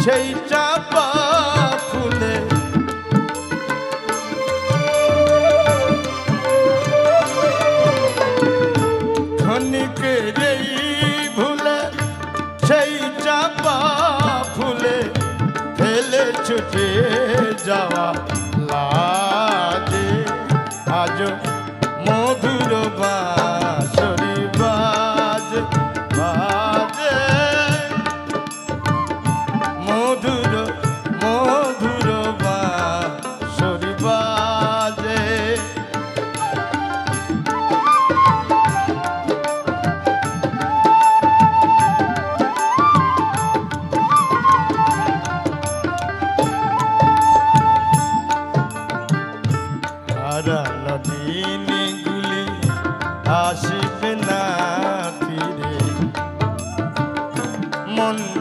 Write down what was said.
সেই চাপা ফুলে ক্ষণিকের এই ভুলে সেই চাপা ফুলে ফেলে ছুটে যাওয়া লাজে আজ মধুর বাঁশরি বাজে বাজে মধুর মধুর বাঁশরি বাজে। হারায়